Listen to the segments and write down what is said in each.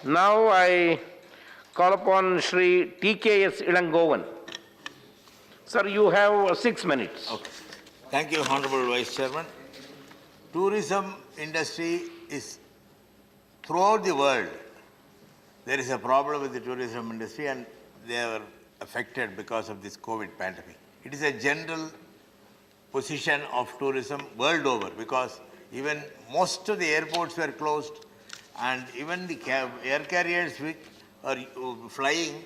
Now I call upon Shri TKS Ilangovan. Sir, you have 6 minutes. Okay. Thank you, Honorable Vice Chairman. Tourism industry is throughout the world. There is a problem with the tourism industry and they are affected because of this COVID pandemic. It is a general position of tourism world over because even most of the airports were closed and even the air carriers which are flying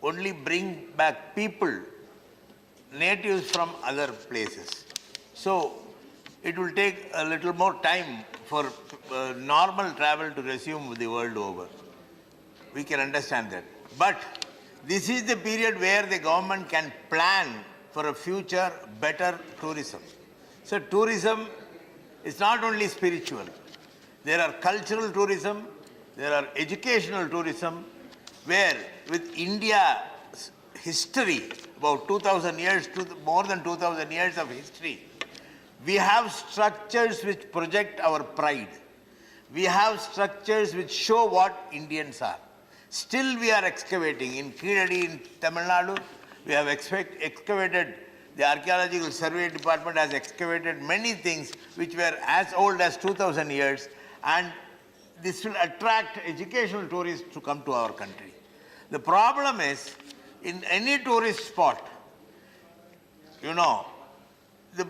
only bring back people, natives from other places. So it will take a little more time for normal travel to resume the world over. We can understand that. But this is the period where the government can plan for a future better tourism. So tourism is not only spiritual. There are cultural tourism, there are educational tourism, where with India's history, about 2,000 years, more than 2,000 years of history, we have structures which project our pride. We have structures which show what Indians are. Still we are excavating. In Keeladi in Tamil Nadu, we have excavated, the Archaeological Survey Department has excavated many things which were as old as 2,000 years, and this will attract educational tourists to come to our country. The problem is, in any tourist spot, you know, the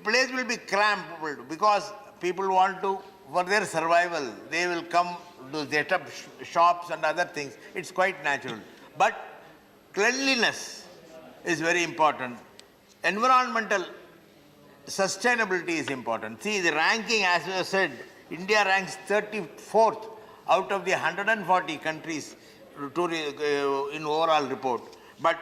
place will be cramped because people want to, for their survival, they will come to set up shops and other things. It's quite natural. But cleanliness is very important. Environmental sustainability is important. See, the ranking, as I said, India ranks 34th out of the 140 countries in overall report. But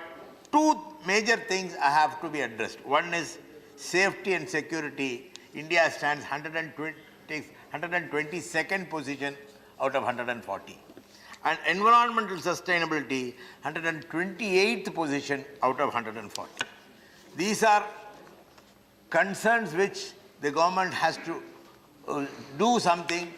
two major things have to be addressed. One is safety and security. India stands 122nd position out of 140. And environmental sustainability, 128th position out of 140. These are concerns which the government has to do something,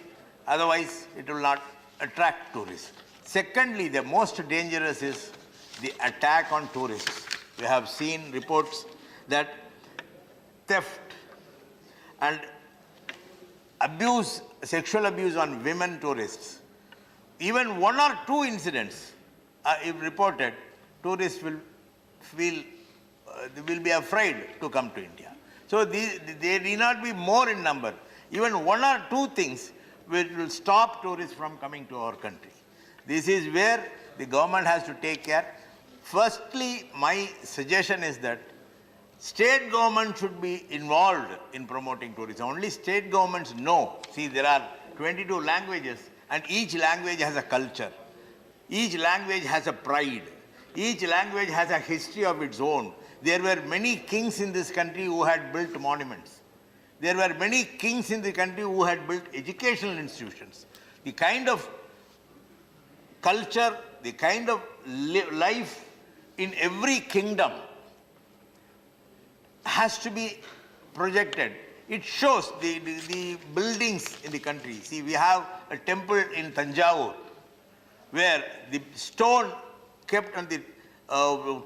otherwise it will not attract tourists. Secondly, the most dangerous is the attack on tourists. We have seen reports that theft and abuse, sexual abuse on women tourists. Even one or two incidents if reported, tourists will feel, they will be afraid to come to India. So they need not be more in number. Even one or two things will stop tourists from coming to our country. This is where the government has to take care. Firstly, my suggestion is that state government should be involved in promoting tourism. Only state governments know. See, there are 22 languages and each language has a culture. Each language has a pride. Each language has a history of its own. There were many kings in this country who had built monuments. There were many kings in the country who had built educational institutions. The kind of culture, the kind of life in every kingdom has to be projected. It shows the buildings in the country. See, we have a temple in Tanjavur where the stone kept on the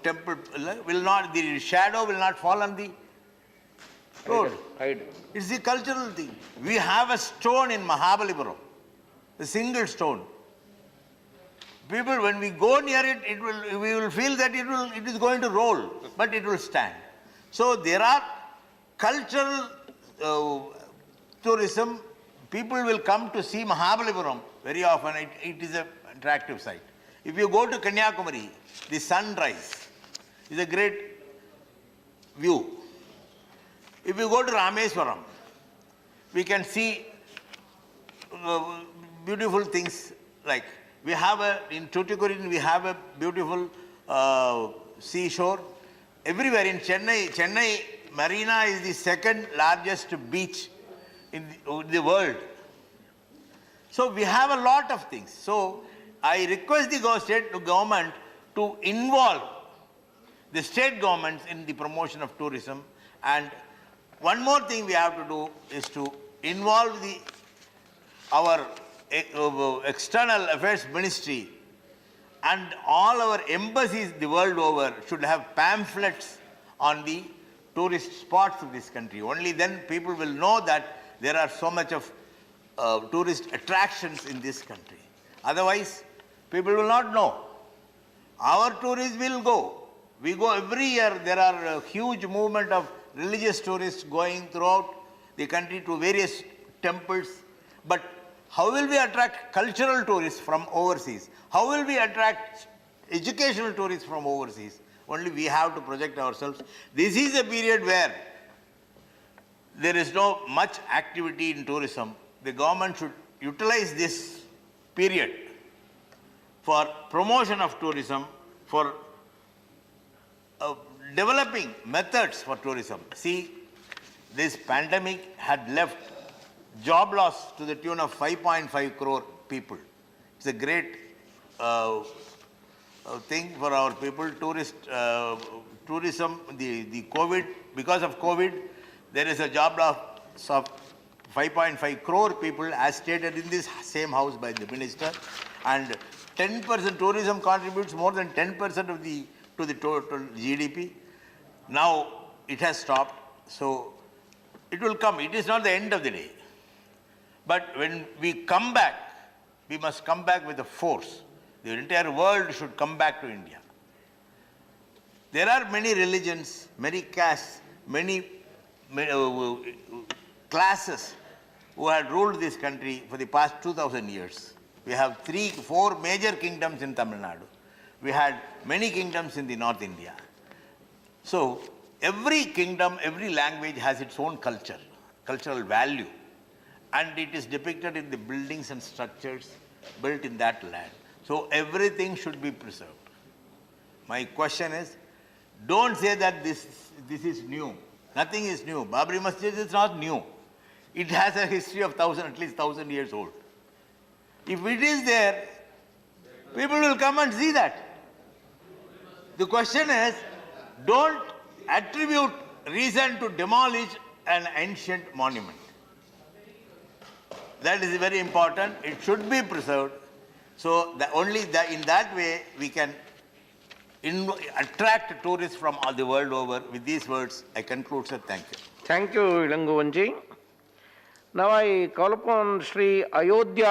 temple will not, the shadow will not fall on the road. It's the cultural thing. We have a stone in Mahabalipuram, a single stone. People, when we go near it, we will feel that it is going to roll, but it will stand. So there are cultural tourism. People will come to see Mahabalipuram very often. It is an attractive sight. If you go to Kanyakumari, the sunrise is a great view. If you go to Rameswaram, we can see beautiful things like we have in Tuticorin we have a beautiful seashore. Everywhere in Chennai Marina is the second largest beach in the world. So we have a lot of things. So I request the state government to involve the state governments in the promotion of tourism. And one more thing we have to do is to involve our External Affairs Ministry and all our embassies the world over should have pamphlets on the tourist spots of this country. Only then people will know that there are so much of tourist attractions in this country. Otherwise, people will not know. Our tourists will go. We go every year. There are a huge movement of religious tourists going throughout the country to various temples. But how will we attract cultural tourists from overseas? How will we attract educational tourists from overseas? Only we have to project ourselves. This is a period where there is no much activity in tourism. The government should utilize this period for promotion of tourism, for developing methods for tourism. See, this pandemic had left job loss to the tune of 5.5 crore people. It's a great thing for our people. Tourism, the COVID, because of COVID, there is a job loss of 5.5 crore people as stated in this same house by the minister, and 10% tourism contributes more than 10% of to the total GDP. Now it has stopped, so it will come. It is not the end of the day. But when we come back, we must come back with a force. The entire world should come back to India. There are many religions, many castes, many classes who had ruled this country for the past 2,000 years. We have 4 major kingdoms in Tamil Nadu. We had many kingdoms in the North India. So every kingdom, every language has its own culture, cultural value. And it is depicted in the buildings and structures built in that land. So everything should be preserved. My question is, don't say that this is new. Nothing is new. Babri Masjid is not new. It has a history of at least 1,000 years old. If it is there, people will come and see that. The question is, don't attribute reason to demolish an ancient monument. That is very important. It should be preserved. So in that way we can attract tourists from all the world over. With these words, I conclude, sir. Thank you. Thank you, Ilangovanji. Now I call upon Sri Ayodhya